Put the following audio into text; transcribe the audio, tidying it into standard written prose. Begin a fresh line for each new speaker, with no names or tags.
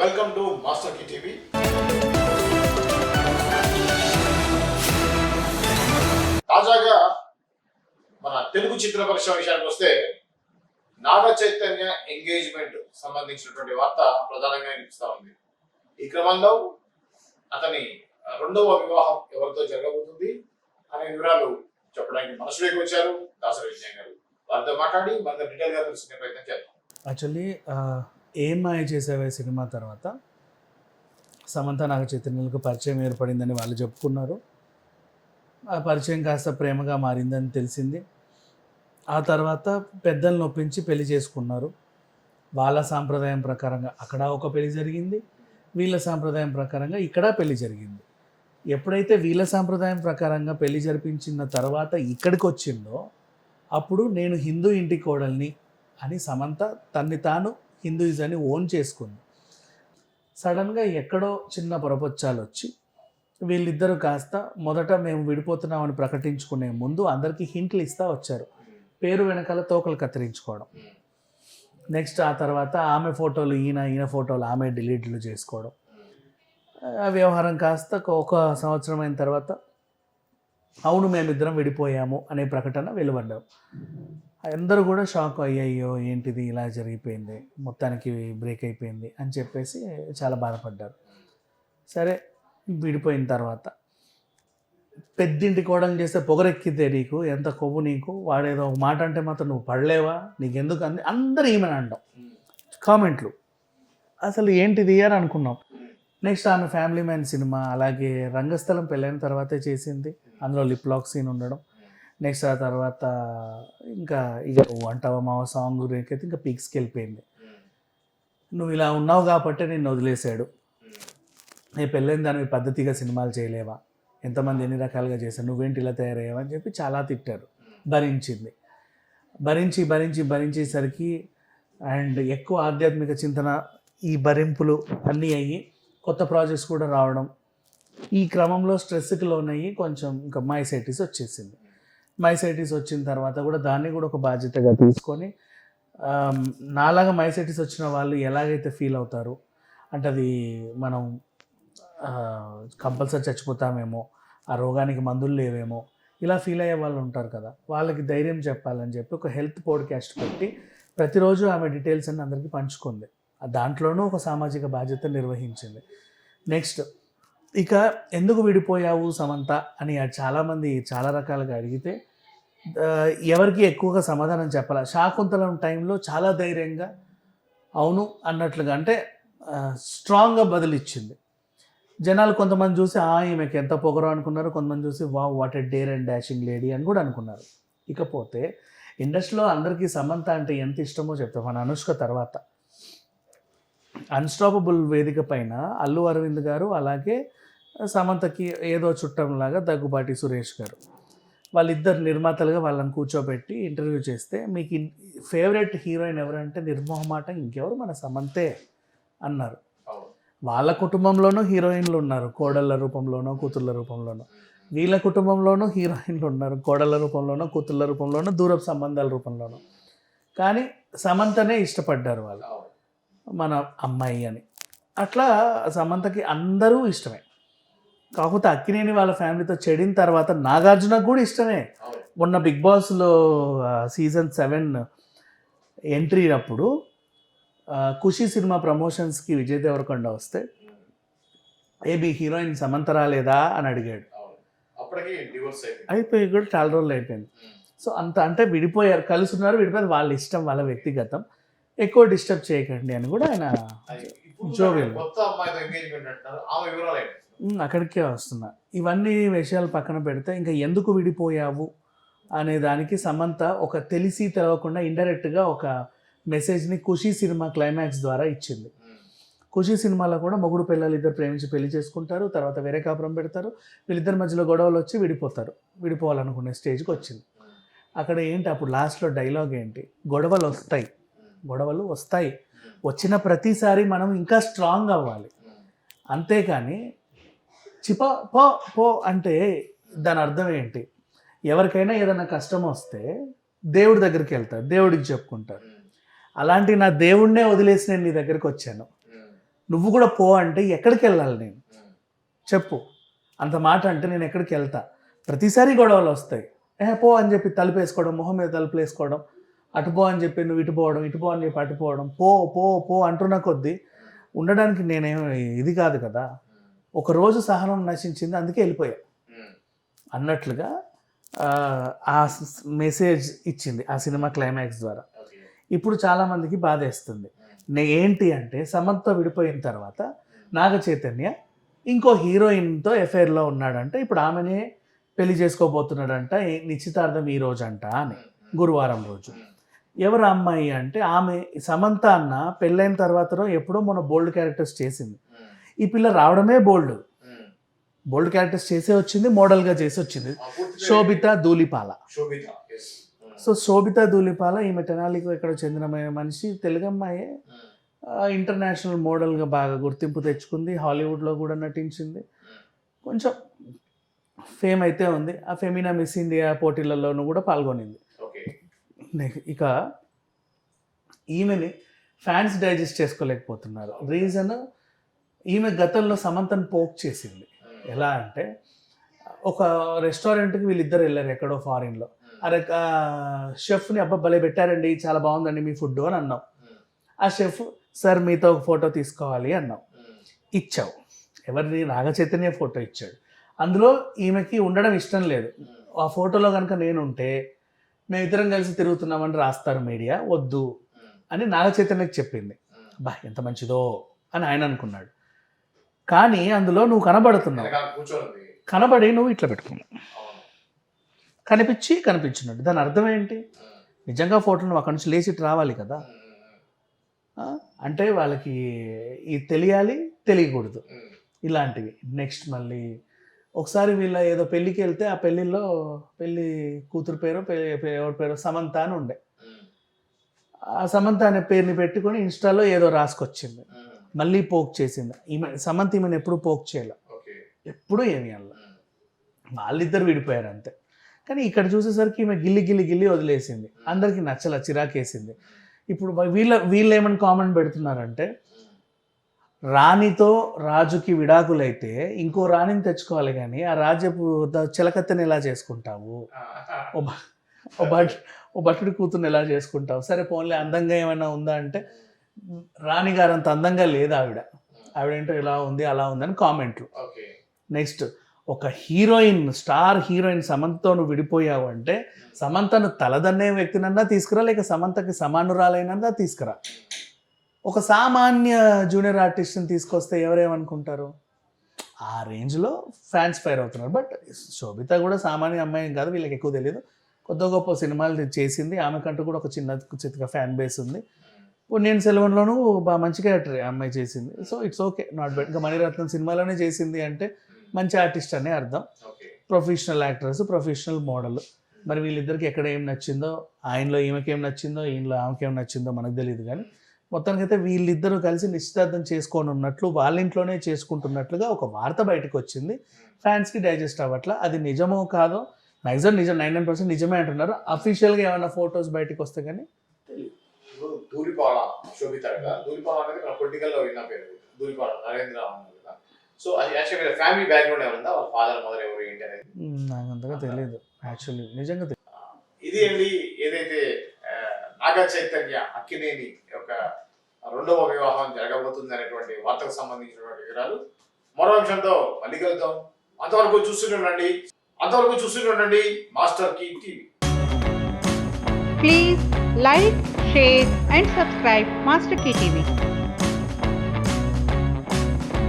Welcome to Master Key TV. తాజాగా మన తెలుగు చిత్ర పరిశ్రమ విషయానికి వస్తే నాగ చైతన్య ఎంగేజ్మెంట్ సంబంధించినటువంటి వార్త ప్రధానంగా వినిపిస్తా ఉంది. ఈ క్రమంలో అతని రెండవ వివాహం ఎవరితో జరగబోతుంది అనే వివరాలు చెప్పడానికి మనసులోకి వచ్చారు దాసరి విజయ్ గారు. వారితో మాట్లాడి మన డీటెయిల్ గా తెలుసుకునే ప్రయత్నం చేద్దాం.
యాక్చువల్లీ ఏం మాయ చేసేవే సినిమా తర్వాత సమంత నాగ చైతన్యులకు పరిచయం ఏర్పడిందని వాళ్ళు చెప్పుకున్నారు. ఆ పరిచయం కాస్త ప్రేమగా మారిందని తెలిసింది. ఆ తర్వాత పెద్దలను ఒప్పించి పెళ్లి చేసుకున్నారు. వాళ్ళ సాంప్రదాయం ప్రకారంగా అక్కడ ఒక పెళ్లి జరిగింది, వీళ్ళ సాంప్రదాయం ప్రకారంగా ఇక్కడ పెళ్లి జరిగింది. ఎప్పుడైతే వీళ్ళ సాంప్రదాయం ప్రకారంగా పెళ్లి జరిపించిన తర్వాత ఇక్కడికి వచ్చిందో అప్పుడు నేను హిందూ ఇంటి కోడల్ని అని సమంత తన్ని తాను హిందూయిజాన్ని ఓన్ చేసుకుంది. సడన్గా ఎక్కడో చిన్న పొరపొచ్చాలు వచ్చి వీళ్ళిద్దరూ కాస్త మొదట మేము విడిపోతున్నామని ప్రకటించుకునే ముందు అందరికీ హింట్లు ఇస్తూ వచ్చారు. పేరు వెనకాల తోకలు కత్తిరించుకోవడం. నెక్స్ట్ ఆ తర్వాత ఆమె ఫోటోలు ఈయన ఫోటోలు ఆమె డిలీట్లు చేసుకోవడం. ఆ వ్యవహారం కాస్త ఒక సంవత్సరం అయిన తర్వాత అవును మేమిద్దరం విడిపోయాము అనే ప్రకటన వెలువడ్డాం. అందరూ కూడా షాక్ అయ్యాయో ఏంటిది ఇలా జరిగిపోయింది, మొత్తానికి బ్రేక్ అయిపోయింది అని చెప్పేసి చాలా బాధపడ్డారు. సరే విడిపోయిన తర్వాత పెద్దింటి కోడలు చేస్తే పొగరెక్కితే నీకు ఎంత కొవ్వు నీకు, వాడేదో ఒక మాట అంటే మాత్రం నువ్వు పడలేవా, నీకెందుకు అంది అందరూ ఏమని అంటాం కామెంట్లు. అసలు ఏంటిది అని అనుకున్నాం. నెక్స్ట్ ఆమె ఫ్యామిలీ మ్యాన్ సినిమా, అలాగే రంగస్థలం పెళ్ళైన తర్వాతే చేసింది, అందులో లిప్ లాక్ సీన్ ఉండడం. నెక్స్ట్ ఆ తర్వాత ఇంకా ఇక అంటావా మావ సాంగ్ రేకైతే ఇంకా పీక్స్కి వెళ్ళిపోయింది. నువ్వు ఇలా ఉన్నావు కాబట్టి నేను వదిలేశాడు, నీ పెళ్ళైన దానివి పద్ధతిగా సినిమాలు చేయలేవా, ఎంతమంది ఎన్ని రకాలుగా చేశారు, నువ్వేంటి ఇలా తయారయ్యావా అని చెప్పి చాలా తిట్టారు. భరించింది. భరించేసరికి అండ్ ఎక్కువ ఆధ్యాత్మిక చింతన, ఈ భరింపులు అన్నీ అయ్యి కొత్త ప్రాజెక్ట్స్ కూడా రావడం, ఈ క్రమంలో స్ట్రెస్కి లోనయ్యి కొంచెం ఇంకా మైసైటిస్ వచ్చేసింది. మైసైటిస్ వచ్చిన తర్వాత కూడా దాన్ని కూడా ఒక బాధ్యతగా తీసుకొని నాలాగా మైసైటిస్ వచ్చిన వాళ్ళు ఎలాగైతే ఫీల్ అవుతారు అంటే అది మనం కంపల్సరీ చచ్చిపోతామేమో, ఆ రోగానికి మందులు లేవేమో, ఇలా ఫీల్ అయ్యే వాళ్ళు ఉంటారు కదా, వాళ్ళకి ధైర్యం చెప్పాలని చెప్పి ఒక హెల్త్ పోడ్కాస్ట్ పెట్టి ప్రతిరోజు ఆమె డీటెయిల్స్ అన్ని అందరికీ పంచుకుంది. దాంట్లోనూ ఒక సామాజిక బాధ్యత నిర్వహించింది. నెక్స్ట్ ఇక ఎందుకు విడిపోయావు సమంత అని చాలామంది చాలా రకాలుగా అడిగితే ఎవరికి ఎక్కువగా సమాధానం చెప్పాలి. శాకుంతలం టైంలో చాలా ధైర్యంగా అవును అన్నట్లుగా, అంటే స్ట్రాంగ్గా బదులిచ్చింది. జనాలు కొంతమంది చూసి ఈమెకి ఎంత పొగరు అనుకున్నారు, కొంతమంది చూసి wow what a dare and dashing lady అని కూడా అనుకున్నారు. ఇకపోతే ఇండస్ట్రీలో అందరికీ సమంత అంటే ఎంత ఇష్టమో చెప్తాం. మన అనుష్క తర్వాత అన్స్టాపబుల్ వేదిక పైన అల్లు అరవింద్ గారు, అలాగే సమంతకి ఏదో చుట్టంలాగా దగ్గుబాటి సురేష్ గారు, వాళ్ళిద్దరు నిర్మాతలుగా వాళ్ళని కూర్చోబెట్టి ఇంటర్వ్యూ చేస్తే మీకు ఫేవరెట్ హీరోయిన్ ఎవరంటే నిర్మోహమాటం ఇంకెవరు మన సమంతే అన్నారు. వాళ్ళ కుటుంబంలోనూ హీరోయిన్లు ఉన్నారు, కోడళ్ళ రూపంలోనో కూతుళ్ళ రూపంలోనో. వీళ్ళ కుటుంబంలోనూ హీరోయిన్లు ఉన్నారు, కోడళ్ళ రూపంలోనో కూతుళ్ళ రూపంలోనో దూరపు సంబంధాల రూపంలోనో. కానీ సమంతనే ఇష్టపడ్డారు వాళ్ళు, మన అమ్మాయి అని. అట్లా సమంతకి అందరూ ఇష్టమే. కాకపోతే అక్కినేని వాళ్ళ ఫ్యామిలీతో చెడిన తర్వాత నాగార్జునకు కూడా ఇష్టమే. మొన్న బిగ్ బాస్లో సీజన్ 7 ఎంట్రీ అప్పుడు ఖుషి సినిమా ప్రమోషన్స్కి విజయ్ దేవరకొండ వస్తే ఏబీ హీరోయిన్ సమంత రాలేదా అని అడిగాడు. అయిపోయి కూడా చాలా రోజులు అయిపోయింది. సో అంత అంటే విడిపోయారు, కలిసి ఉన్నారు, విడిపోయారు, వాళ్ళ ఇష్టం, వాళ్ళ వ్యక్తిగతం, ఎక్కువ డిస్టర్బ్ చేయకండి అని కూడా ఆయన జోవియల్. అక్కడికే వస్తున్నా. ఇవన్నీ విషయాలు పక్కన పెడితే ఇంకా ఎందుకు విడిపోయావు అనే దానికి సమంత ఒక తెలిసి తెలవకుండా ఇండైరెక్ట్గా ఒక మెసేజ్ని ఖుషి సినిమా క్లైమాక్స్ ద్వారా ఇచ్చింది. ఖుషి సినిమాలో కూడా మొగుడు పిల్లలు ఇద్దరు ప్రేమించి పెళ్లి చేసుకుంటారు, తర్వాత వేరే కాపురం పెడతారు, వీళ్ళిద్దరి మధ్యలో గొడవలు వచ్చి విడిపోవాలనుకునే స్టేజ్కి వచ్చింది. అక్కడ ఏంటి అప్పుడు లాస్ట్లో డైలాగ్ ఏంటి, గొడవలు వస్తాయి, వచ్చిన ప్రతిసారి మనం ఇంకా స్ట్రాంగ్ అవ్వాలి, అంతేకాని పో అంటే దాని అర్థం ఏంటి, ఎవరికైనా ఏదైనా కష్టం వస్తే దేవుడి దగ్గరికి వెళ్తారు, దేవుడికి చెప్పుకుంటారు. అలాంటి నా దేవుడినే వదిలేసి నేను నీ దగ్గరికి వచ్చాను, నువ్వు కూడా పో అంటే ఎక్కడికి వెళ్ళాలి నేను చెప్పు, అంత మాట అంటే నేను ఎక్కడికి వెళ్తా? ప్రతిసారి గొడవలు వస్తాయి. పో అని చెప్పి తలుపు వేసుకోవడం, మొహం మీద తలుపు వేసుకోవడం, అటు పో అని చెప్పి నువ్వు ఇటు పోవడం, ఇటు పో అని చెప్పి అటు పోవడం, పో పో పో అంటున్న కొద్దీ ఉండడానికి నేనేం ఇది కాదు కదా. ఒకరోజు సహనం నశించింది, అందుకే వెళ్ళిపోయా అన్నట్లుగా ఆ మెసేజ్ ఇచ్చింది ఆ సినిమా క్లైమాక్స్ ద్వారా. ఇప్పుడు చాలామందికి బాధేస్తుంది. ఏంటి అంటే సమంతతో విడిపోయిన తర్వాత నాగ చైతన్య ఇంకో హీరోయిన్తో ఎఫైర్లో ఉన్నాడంట, ఇప్పుడు ఆమెనే పెళ్లి చేసుకోబోతున్నాడంట, నిశ్చితార్థం ఈ రోజు అంట అని, గురువారం రోజు. ఎవరు అమ్మాయి అంటే ఆమె సమంత అన్న పెళ్ళైన తర్వాతలో ఎప్పుడో మన బోల్డ్ క్యారెక్టర్స్ చేసింది. ఈ పిల్ల రావడమే బోల్డ్ క్యారెక్టర్స్ చేసే వచ్చింది, మోడల్గా చేసి వచ్చింది. శోభిత ధూళిపాల. సో శోభిత ధూళిపాల ఈమె తెనాలికి ఇక్కడ చెందిన మనిషి, తెలుగు అమ్మాయే. ఇంటర్నేషనల్ మోడల్గా బాగా గుర్తింపు తెచ్చుకుంది, హాలీవుడ్లో కూడా నటించింది, కొంచెం ఫేమ్ అయితే ఉంది. ఆ ఫెమినా మిస్ ఇండియా పోటీలలోనూ కూడా పాల్గొనింది. ఇక ఈమెని ఫ్యాన్స్ డైజెస్ట్ చేసుకోలేకపోతున్నారు. రీజన్, ఈమె గతంలో సమంతను పోక్ చేసింది. ఎలా అంటే ఒక రెస్టారెంట్కి వీళ్ళిద్దరు వెళ్ళారు ఎక్కడో ఫారిన్లో. అరే షెఫ్ని అబ్బా భలే పెట్టారండి, చాలా బాగుందండి మీ ఫుడ్ అని అన్నావు. ఆ షెఫ్ సార్ మీతో ఒక ఫోటో తీసుకోవాలి అన్నావు, ఇచ్చావు. ఎవరిని? నాగ చైతన్య ఫోటో ఇచ్చాడు. అందులో ఈమెకి ఉండడం ఇష్టం లేదు. ఆ ఫోటోలో కనుక నేనుంటే మేమిద్దరం కలిసి తిరుగుతున్నామని రాస్తారు మీడియా, వద్దు అని నాగ చైతన్యకి చెప్పింది. బా ఎంత మంచిదో అని ఆయన అనుకున్నాడు. కానీ అందులో నువ్వు కనబడుతున్నావు, కనబడి నువ్వు ఇట్లా పెట్టుకున్నావు, కనిపించినట్టు. దాని అర్థం ఏంటి? నిజంగా ఫోటో నువ్వు అక్కడి నుంచి లేచి రావాలి కదా. అంటే వాళ్ళకి ఇది తెలియాలి, తెలియకూడదు ఇలాంటివి. నెక్స్ట్ మళ్ళీ ఒకసారి వీళ్ళ ఏదో పెళ్ళికి వెళ్తే ఆ పెళ్ళిలో పెళ్ళి కూతురు పేరు ఎవరి పేరు సమంత అని ఉండే. ఆ సమంత అనే పేరుని పెట్టుకొని ఇన్స్టాలో ఏదో రాసుకొచ్చింది, మళ్ళీ పోక్ చేసింది. సమంత ఈమెను ఎప్పుడు పోక్ చేయాలి, ఎప్పుడు ఏమి అలా. వాళ్ళిద్దరు విడిపోయారు అంతే. కానీ ఇక్కడ చూసేసరికి ఈమె గిల్లి వదిలేసింది, అందరికీ నచ్చల, చిరాకేసింది. ఇప్పుడు వీళ్ళు ఏమని కామెంట్ పెడుతున్నారంటే, రాణితో రాజుకి విడాకులైతే ఇంకో రాణిని తెచ్చుకోవాలి, కానీ ఆ రాజ్యపు చిలకత్తని ఎలా చేసుకుంటావు, ఓ భటుడి కూతుర్ని ఎలా చేసుకుంటావు? సరే పోన్లే, అందంగా ఏమైనా ఉందా అంటే రాణి గారు అంత అందంగా లేదు ఆవిడేంటో ఇలా ఉంది అలా ఉందని కామెంట్లు. నెక్స్ట్, ఒక హీరోయిన్, స్టార్ హీరోయిన్ సమంతతో నువ్వు విడిపోయావు అంటే సమంతను తలదన్నే వ్యక్తినన్నా తీసుకురా, లేక సమంతకి సమానురాలైనా తీసుకురా. ఒక సామాన్య జూనియర్ ఆర్టిస్ట్ని తీసుకొస్తే ఎవరేమనుకుంటారు? ఆ రేంజ్లో ఫ్యాన్స్ ఫైర్ అవుతున్నారు. బట్ శోభిత కూడా సామాన్య అమ్మాయి కాదు, వీళ్ళకి ఎక్కువ తెలియదు, కొద్ది గొప్ప సినిమాలు చేసింది, ఆమెకంటూ కూడా ఒక చిన్న ఫ్యాన్ బేస్ ఉంది. నేను సెలవన్లోనూ బాగా మంచి క్యారెక్టర్ అమ్మాయి చేసింది. So it's okay, not bad. ఇంకా మణిరత్నం సినిమాలోనే చేసింది అంటే మంచి ఆర్టిస్ట్ అనే అర్థం. Professional actors, professional model. మరి వీళ్ళిద్దరికి ఎక్కడ ఏం నచ్చిందో, ఆయనలో ఈమెకేం నచ్చిందో, ఈయనలో ఆమెకేం నచ్చిందో మనకు తెలియదు. కానీ మొత్తానికైతే వీళ్ళిద్దరూ కలిసి నిశ్చితార్థం చేసుకొని ఉన్నట్లు, వాళ్ళ ఇంట్లోనే చేసుకుంటున్నట్లుగా ఒక వార్త బయటకు వచ్చింది. ఫ్యాన్స్కి డైజెస్ట్ అవ్వట్లా. అది నిజమో కాదో, మ్యాక్సిమం నిజం, 99% నిజమే అంటున్నారు. అఫీషియల్గా ఏమైనా ఫొటోస్ బయటకు వస్తే కానీ
ధూళిపాల శోభిత కదా, ధూళిపాల అనేది మన పొలిటికల్లో విన్న పేరు, ధూళిపాల నరేంద్ర కదా. సో అది యాక్చువల్గా ఫ్యామిలీ బ్యాక్గ్రౌండ్ ఏమైనా, వాళ్ళ ఫాదర్ మదర్ ఎవరు ఏంటి అనేది
నాకు అంతగా తెలియదు యాక్చువల్లీ, నిజంగా తెలియదు.
ఇది అండి ఏదైతే నాగ చైతన్య అక్కినేని యొక్క రెండవ వివాహం జరగబోతుంది అనేటువంటి వార్తకు సంబంధించినటువంటి వివరాలు. మరో అంశంతో మళ్ళీ కలుద్దాం. అంతవరకు చూస్తూనే ఉండండి Master Key TV.
Please like, share and subscribe Master Key TV.